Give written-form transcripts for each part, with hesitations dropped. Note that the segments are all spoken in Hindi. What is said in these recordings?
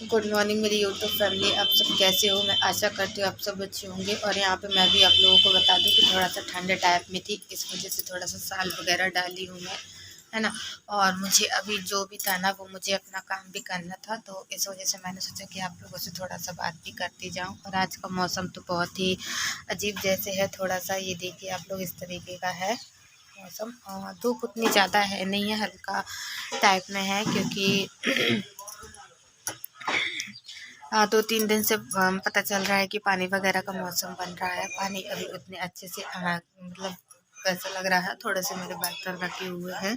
गुड मॉर्निंग मेरी यूट्यूब फैमिली। आप सब कैसे हो? मैं आशा करती हूँ आप सब अच्छे होंगे। और यहाँ पे मैं भी आप लोगों को बता दूँ कि थोड़ा सा ठंडे टाइप में थी, इस वजह से थोड़ा सा साल वगैरह डाली हूँ मैं, है ना। और मुझे अभी जो भी था ना वो मुझे अपना काम भी करना था, तो इस वजह से मैंने सोचा कि आप लोगों से थोड़ा सा बात भी करती जाऊँ। और आज का मौसम तो बहुत ही अजीब जैसे है, थोड़ा सा ये देखिए आप लोग, इस तरीके का है मौसम। और धूप उतनी ज़्यादा है नहीं है, हल्का टाइप में है, क्योंकि 2-3 दिन से पता चल रहा है कि पानी वगैरह का मौसम बन रहा है। पानी अभी उतने अच्छे से मतलब ऐसा लग रहा है, थोड़े से मेरे बर्तन रखे हुए हैं,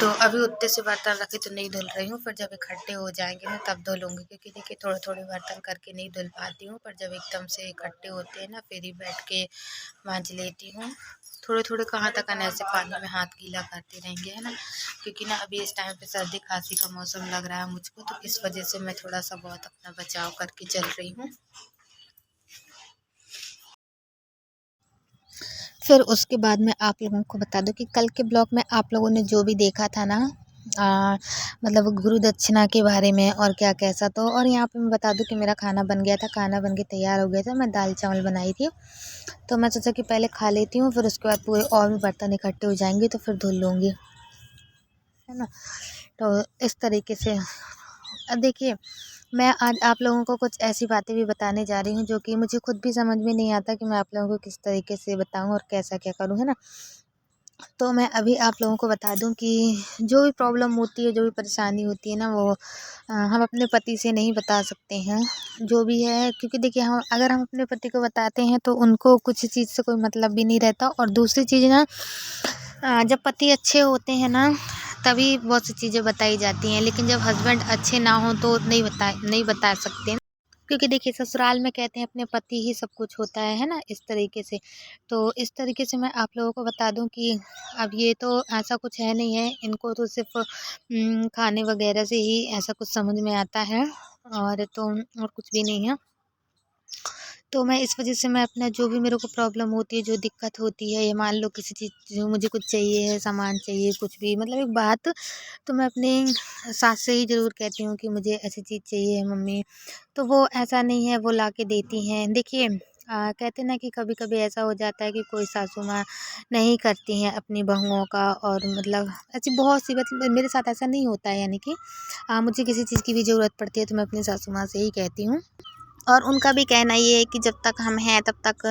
तो अभी उतने से बर्तन रखे तो नहीं धुल रही हूँ। फिर जब इकट्ठे हो जाएंगे ना तब धुलूँगी, क्योंकि देखिए थोड़े थोड़े बर्तन करके नहीं धुल पाती हूँ, पर जब एकदम से इकट्ठे होते हैं ना फिर ही बैठ के मांज लेती हूँ। थोड़े थोड़े कहाँ तक ऐसे पानी में हाथ गीला करते रहेंगे, है ना। क्योंकि ना अभी इस टाइम पे सर्दी खांसी का मौसम लग रहा है मुझको, तो इस वजह से मैं थोड़ा सा बहुत अपना बचाव करके चल रही हूँ। फिर उसके बाद मैं आप लोगों को बता दूं कि कल के ब्लॉग में आप लोगों ने जो भी देखा था ना, मतलब गुरु दक्षिणा के बारे में और क्या कैसा, तो और यहाँ पे मैं बता दूं कि मेरा खाना बन गया था, खाना बन के तैयार हो गया था। मैं दाल चावल बनाई थी, तो मैं सोचा कि पहले खा लेती हूँ, फिर उसके बाद पूरे और भी बर्तन इकट्ठे हो जाएंगे तो फिर धुल लूँगी, है ना। तो इस तरीके से अब देखिए, मैं आज आप लोगों को कुछ ऐसी बातें भी बताने जा रही हूँ जो कि मुझे खुद भी समझ में नहीं आता कि मैं आप लोगों को किस तरीके से बताऊँ और कैसा क्या करूँ, है ना। तो मैं अभी आप लोगों को बता दूं कि जो भी प्रॉब्लम होती है, जो भी परेशानी होती है ना, वो हम अपने पति से नहीं बता सकते हैं, जो भी है। क्योंकि देखिए हम अगर हम अपने पति को बताते हैं तो उनको कुछ चीज़ से कोई मतलब भी नहीं रहता। और दूसरी चीज़ ना, जब पति अच्छे होते हैं ना तभी बहुत सी चीज़ें बताई जाती हैं, लेकिन जब हस्बैंड अच्छे ना हो तो नहीं बता सकते। क्योंकि देखिए ससुराल में कहते हैं अपने पति ही सब कुछ होता है ना, इस तरीके से। तो इस तरीके से मैं आप लोगों को बता दूं कि अब ये तो ऐसा कुछ है नहीं है, इनको तो सिर्फ खाने वगैरह से ही ऐसा कुछ समझ में आता है, और तो और कुछ भी नहीं है। तो मैं इस वजह से मैं अपना जो भी मेरे को प्रॉब्लम होती है, जो दिक्कत होती है, या मान लो किसी चीज़ जो मुझे कुछ चाहिए है, सामान चाहिए, कुछ भी मतलब एक बात, तो मैं अपनी सास से ही ज़रूर कहती हूँ कि मुझे ऐसी चीज़ चाहिए है मम्मी, तो वो ऐसा नहीं है, वो ला के देती हैं। देखिए कहते हैं ना कि कभी कभी ऐसा हो जाता है कि कोई सासू माँ नहीं करती हैं अपनी बहुओं का, और मतलब ऐसी बहुत सी, मतलब मेरे साथ ऐसा नहीं होता है, यानी कि मुझे किसी चीज़ की भी ज़रूरत पड़ती है तो मैं अपनी सासू माँ से ही कहती हूँ। और उनका भी कहना ये है कि जब तक हम हैं तब तक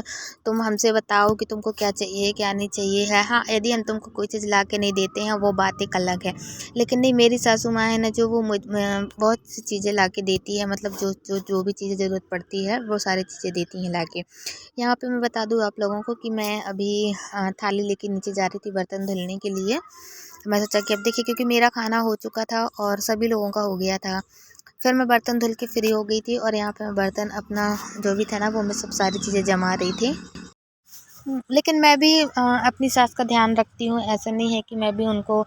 तुम हमसे बताओ कि तुमको क्या चाहिए क्या नहीं चाहिए है। हाँ, यदि हम तुमको कोई चीज़ ला के नहीं देते हैं वो बात एक अलग है, लेकिन नहीं, मेरी सासू माँ है ना जो वो बहुत सी चीज़ें ला के देती है, मतलब जो भी चीज़ें ज़रूरत पड़ती है वो सारी चीज़ें देती हैं ला के। यहाँ पे मैं बता दूँ आप लोगों को कि मैं अभी थाली लेके नीचे जा रही थी बर्तन धुलने के लिए। मैं सोचा कि अब देखिए, क्योंकि मेरा खाना हो चुका था और सभी लोगों का हो गया था, फिर मैं बर्तन धुल के फ्री हो गई थी, और यहाँ पे मैं बर्तन अपना जो भी था ना वो मैं सब सारी चीज़ें जमा रही थी। लेकिन मैं भी अपनी सास का ध्यान रखती हूँ, ऐसा नहीं है कि मैं भी उनको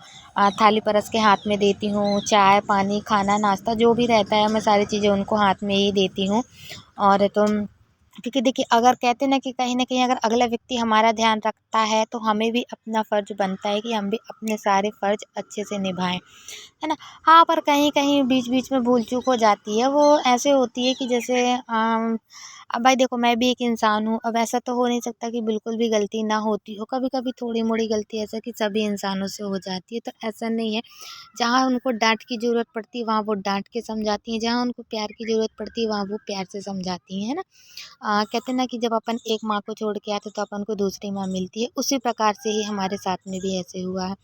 थाली परस के हाथ में देती हूँ। चाय पानी खाना नाश्ता जो भी रहता है मैं सारी चीज़ें उनको हाथ में ही देती हूँ। और तो क्योंकि देखिए अगर कहते हैं ना कि कहीं न कहीं अगर अगला व्यक्ति हमारा ध्यान रखता है तो हमें भी अपना फ़र्ज़ बनता है कि हम भी अपने सारे फ़र्ज़ अच्छे से निभाएँ, है ना। हाँ, पर कहीं-कहीं बीच-बीच में भूल-चूक हो जाती है, वो ऐसे होती है कि जैसे अब भाई देखो, मैं भी एक इंसान हूँ, अब ऐसा तो हो नहीं सकता कि बिल्कुल भी गलती ना होती हो, कभी-कभी थोड़ी-मोड़ी गलती ऐसा कि सभी इंसानों से हो जाती है, तो ऐसा नहीं है। जहाँ उनको डाँट की ज़रूरत पड़ती है वहाँ वो डाँट के समझाती हैं, जहाँ उनको प्यार की ज़रूरत पड़ती है वहाँ वो प्यार से समझाती हैं, है ना। कहते हैं ना कि जब अपन एक माँ को छोड़ के आते तो अपन को दूसरी माँ मिलती है, उसी प्रकार से ही हमारे साथ में भी ऐसे हुआ है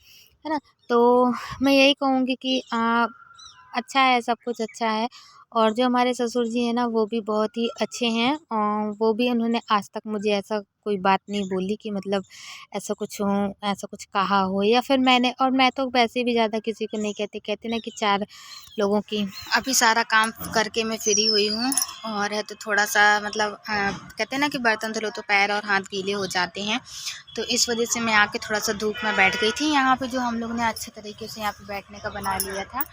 ना। तो मैं यही कहूँगी कि अच्छा है, सब कुछ अच्छा है। और जो हमारे ससुर जी हैं ना वो भी बहुत ही अच्छे हैं, वो भी उन्होंने आज तक मुझे ऐसा कोई बात नहीं बोली कि मतलब ऐसा कुछ हो, ऐसा कुछ कहा हो, या फिर मैंने, और मैं तो वैसे भी ज़्यादा किसी को नहीं कहती, कहते ना कि 4 लोगों की। अभी सारा काम करके मैं फ्री हुई हूँ, और है तो थोड़ा सा मतलब कहते हैं ना कि बर्तन धुलो तो पैर और हाथ गीले हो जाते हैं, तो इस वजह से मैं आके थोड़ा सा धूप में बैठ गई थी। यहाँ पे जो हम लोग ने अच्छे तरीके से यहाँ पे बैठने का बना लिया था,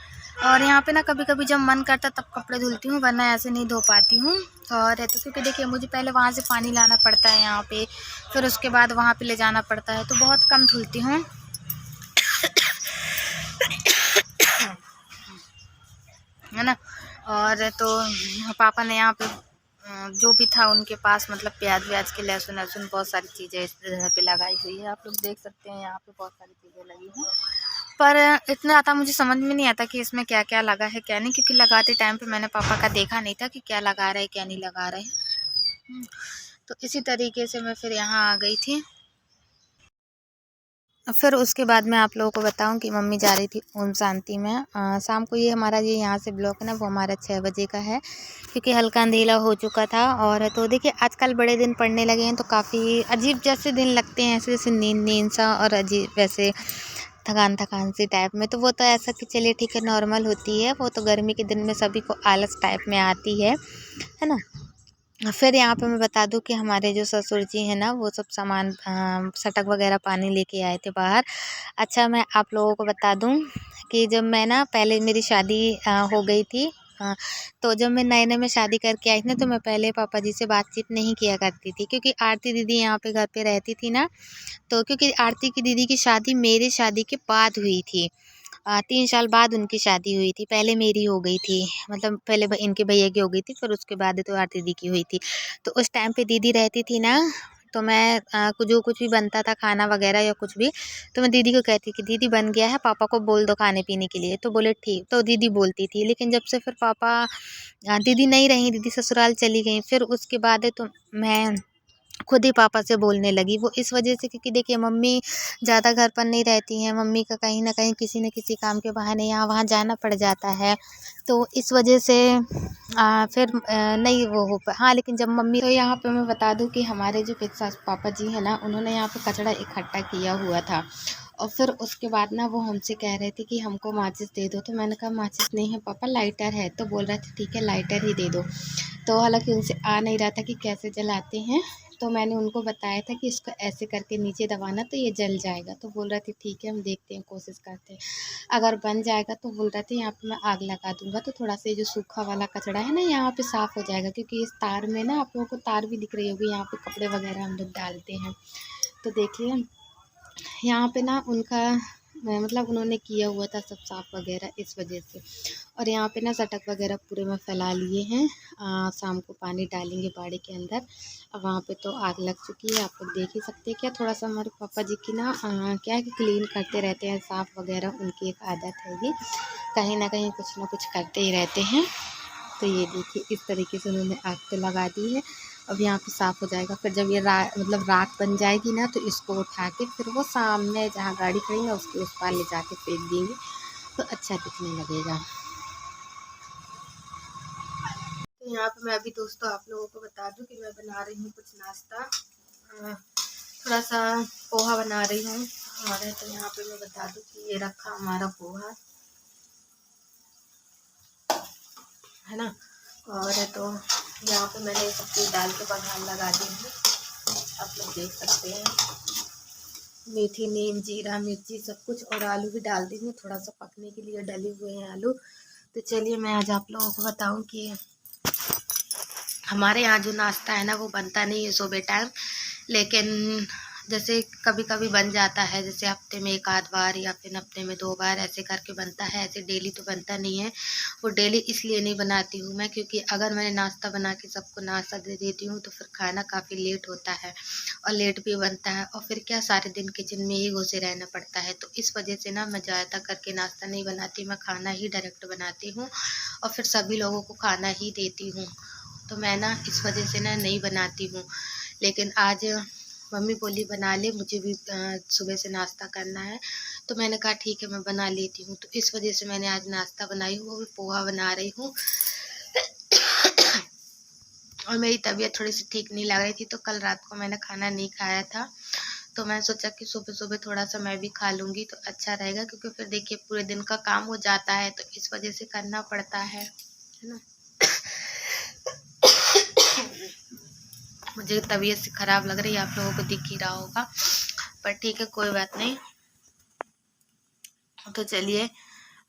और यहाँ पे ना कभी कभी जब मन करता तब कपड़े धुलती हूँ, वरना ऐसे नहीं धो पाती हूँ। और है तो क्योंकि देखिए मुझे पहले वहाँ से पानी लाना पड़ता है यहाँ पे, फिर उसके बाद वहाँ पे ले जाना पड़ता है, तो बहुत कम धुलती हूँ, है ना। और तो पापा ने यहाँ पे जो भी था उनके पास, मतलब प्याज व्याज के, लहसुन वहसुन, बहुत सारी चीज़ें इस जगह पे लगाई हुई है। आप लोग देख सकते हैं यहाँ पे बहुत सारी चीज़ें लगी हैं, पर इतना आता मुझे समझ में नहीं आता कि इसमें क्या क्या लगा है क्या नहीं, क्योंकि लगाते टाइम पे मैंने पापा का देखा नहीं था कि क्या लगा रहे क्या नहीं लगा रहे। तो इसी तरीके से मैं फिर यहाँ आ गई थी। फिर उसके बाद मैं आप लोगों को बताऊं कि मम्मी जा रही थी ओम शांति में शाम को। ये हमारा ये यहाँ से ब्लॉक है ना, वो हमारा 6 बजे का है, क्योंकि हल्का अंधेरा हो चुका था। और तो देखिए आजकल बड़े दिन पड़ने लगे हैं, तो काफ़ी अजीब जैसे दिन लगते हैं, ऐसे जैसे नींद नींद सा, और अजीब वैसे थकान थकान सी टाइप में। तो वो तो ऐसा कि चलिए ठीक है, नॉर्मल होती है वो तो, गर्मी के दिन में सभी को आलस टाइप में आती है ना। फिर यहाँ पे मैं बता दूँ कि हमारे जो ससुर जी हैं ना, वो सब सामान सटक वगैरह पानी लेके आए थे बाहर। अच्छा, मैं आप लोगों को बता दूँ कि जब मैं ना, पहले मेरी शादी हो गई थी, तो जब मैं नए नए में शादी करके आई थी ना, तो मैं पहले पापा जी से बातचीत नहीं किया करती थी, क्योंकि आरती दीदी यहाँ पे घर पे रहती थी ना। तो क्योंकि आरती की दीदी की शादी मेरी शादी के बाद हुई थी, 3 साल बाद उनकी शादी हुई थी। पहले मेरी हो गई थी, मतलब पहले इनके भैया की हो गई थी, फिर उसके बाद तो आरती दीदी की हुई थी। तो उस टाइम पे दीदी रहती थी ना, तो मैं जो कुछ भी बनता था खाना वगैरह या कुछ भी, तो मैं दीदी को कहती कि दीदी बन गया है, पापा को बोल दो खाने पीने के लिए। तो बोले ठीक, तो दीदी बोलती थी। लेकिन जब से फिर पापा दीदी नहीं रही, दीदी ससुराल चली गई, फिर उसके बाद है तो मैं खुद ही पापा से बोलने लगी। वो इस वजह से, क्योंकि देखिए मम्मी ज़्यादा घर पर नहीं रहती हैं, मम्मी का कहीं ना कहीं किसी न किसी काम के बहाने यहाँ वहाँ जाना पड़ जाता है। तो इस वजह से फिर नहीं वो हो पा हाँ, लेकिन जब मम्मी, तो यहाँ पे मैं बता दूँ कि हमारे जो पिता पापा जी हैं ना, उन्होंने यहाँ पे कचरा इकट्ठा किया हुआ था। और फिर उसके बाद ना वो हमसे कह रहे थे कि हमको माचिस दे दो। तो मैंने कहा माचिस नहीं है पापा, लाइटर है। तो बोल रहे थे ठीक है लाइटर ही दे दो। तो हालांकि उनसे आ नहीं रहा था कि कैसे जलाते हैं। तो मैंने उनको बताया था कि इसको ऐसे करके नीचे दबाना तो ये जल जाएगा। तो बोल रहे थे ठीक है हम देखते हैं, कोशिश करते हैं, अगर बन जाएगा तो बोल रहे थे यहाँ पे मैं आग लगा दूंगा, तो थोड़ा सा ये जो सूखा वाला कचरा है ना यहाँ पे साफ़ हो जाएगा। क्योंकि इस तार में ना, आप लोगों को तार भी दिख रही होगी, यहाँ पे कपड़े वगैरह हम लोग डालते हैं। तो देखिए यहाँ पे ना उनका मतलब उन्होंने किया हुआ था सब साफ़ वगैरह, इस वजह से। और यहाँ पे ना सटक वगैरह पूरे में फैला लिए हैं। शाम को पानी डालेंगे बाड़ी के अंदर। अब वहाँ पे तो आग लग चुकी है, आप लोग देख ही सकते हैं। क्या थोड़ा सा हमारे पापा जी की ना क्या है कि क्लीन करते रहते हैं, साफ़ वगैरह उनकी एक आदत है ये, कहीं ना कहीं कुछ ना कुछ करते ही रहते हैं। तो ये देखिए इस तरीके से उन्होंने आग पे लगा दी है। अब यहाँ पे साफ़ हो जाएगा। फिर जब ये मतलब राख बन जाएगी ना, तो इसको उठा के फिर वो सामने जहाँ गाड़ी खड़ी है उसके उस पार ले जाके फेंक देंगे, तो अच्छा दिखने लगेगा। तो यहाँ पे मैं अभी दोस्तों आप लोगों को बता दूं कि मैं बना रही हूँ कुछ नाश्ता। थोड़ा सा पोहा बना रही हूँ। और तो यहाँ पे मैं बता दूं कि ये रखा हमारा पोहा है ना। और तो यहाँ पे मैंने सब चीज़ डाल के बघार लगा दी है, आप लोग देख सकते हैं। मेथी, नीम, जीरा, मिर्ची सब कुछ, और आलू भी डाल दी हूँ थोड़ा सा पकने के लिए, डले हुए हैं आलू। तो चलिए मैं आज आप लोगों को बताऊँ कि हमारे यहाँ जो नाश्ता है ना, वो बनता नहीं है सुबह टाइम, लेकिन जैसे कभी कभी बन जाता है, जैसे हफ्ते में 1 आध बार या फिर हफ्ते में 2 बार ऐसे करके बनता है। ऐसे डेली तो बनता नहीं है। वो डेली इसलिए नहीं बनाती हूँ मैं, क्योंकि अगर मैंने नाश्ता बना के सबको नाश्ता दे देती हूँ तो फिर खाना काफ़ी लेट होता है, और लेट भी बनता है, और फिर क्या सारे दिन किचन में ही घुसे रहना पड़ता है। तो इस वजह से ना मैं ज़्यादा करके नाश्ता नहीं बनाती, मैं खाना ही डायरेक्ट बनाती हूँ, और फिर सभी लोगों को खाना ही देती हूँ। तो मैं ना इस वजह से ना नहीं बनाती हूँ। लेकिन आज मम्मी बोली बना ले, मुझे भी सुबह से नाश्ता करना है। तो मैंने कहा ठीक है मैं बना लेती हूँ। तो इस वजह से मैंने आज नाश्ता बनाई हूँ, वो भी पोहा बना रही हूँ। और मेरी तबीयत थोड़ी सी ठीक नहीं लग रही थी, तो कल रात को मैंने खाना नहीं खाया था, तो मैं सोचा कि सुबह सुबह थोड़ा सा मैं भी खा लूँगी तो अच्छा रहेगा, क्योंकि फिर देखिए पूरे दिन का काम हो जाता है, तो इस वजह से करना पड़ता है ना। मुझे तबीयत से ख़राब लग रही है, आप लोगों को दिख ही रहा होगा, पर ठीक है कोई बात नहीं। तो चलिए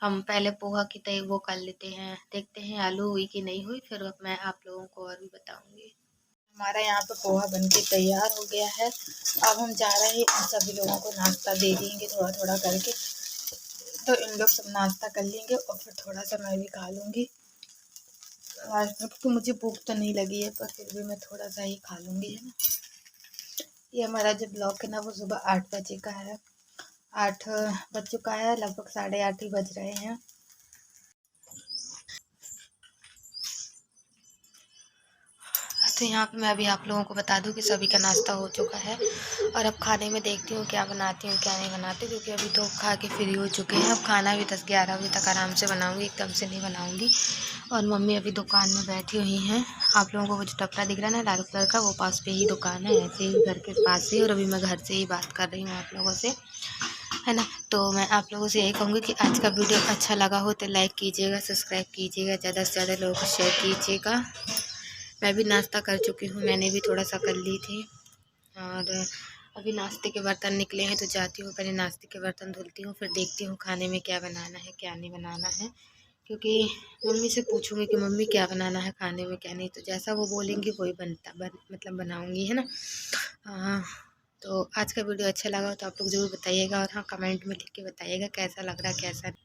हम पहले पोहा की तय वो कर लेते हैं, देखते हैं आलू हुई कि नहीं हुई, फिर मैं आप लोगों को और भी बताऊंगी। हमारा यहाँ पे पोहा बनके तैयार हो गया है। अब हम जा रहे हैं, सभी लोगों को नाश्ता दे देंगे थोड़ा थोड़ा करके, तो इन लोग सब नाश्ता कर लेंगे और फिर थोड़ा सा मैं भी खा लूँगी। आज तक तो मुझे भूख तो नहीं लगी है, पर फिर भी मैं थोड़ा सा ही खा लूँगी, है ना। ये हमारा जो ब्लॉग है ना वो सुबह 8 बजे का है। 8 बज चुका है, लगभग 8:30 ही बज रहे हैं। तो यहाँ पे मैं अभी आप लोगों को बता दूं कि सभी का नाश्ता हो चुका है और अब खाने में देखती हूँ क्या बनाती हूँ क्या नहीं बनाती, क्योंकि अभी तो खा के फ्री हो चुके हैं। अब खाना भी 10-11 बजे तक आराम से बनाऊँगी, एकदम से नहीं बनाऊँगी। और मम्मी अभी दुकान में बैठी हुई हैं। आप लोगों को वो जो टपरा दिख रहा है ना लाल कलर का, वो पास पे ही दुकान है, ऐसे ही घर के पास ही। और अभी मैं घर से ही बात कर रही हूँ आप लोगों से, है ना। तो मैं आप लोगों से यही कहूँगी कि आज का वीडियो अच्छा लगा हो तो लाइक कीजिएगा, सब्सक्राइब कीजिएगा, ज़्यादा से ज़्यादा लोगों को शेयर कीजिएगा। मैं भी नाश्ता कर चुकी हूँ, मैंने भी थोड़ा सा कर ली थी और अभी नाश्ते के बर्तन निकले हैं, तो जाती हूँ पहले नाश्ते के बर्तन धुलती हूँ, फिर देखती हूँ खाने में क्या बनाना है क्या नहीं बनाना है। क्योंकि मम्मी से पूछूँगी कि मम्मी क्या बनाना है खाने में क्या नहीं, तो जैसा वो बोलेंगी वही मतलब बनाऊँगी, है ना। तो आज का वीडियो अच्छा लगा हो तो आप लोग ज़रूर बताइएगा, और हाँ कमेंट में लिख के बताइएगा कैसा लग रहा है कैसा नहीं।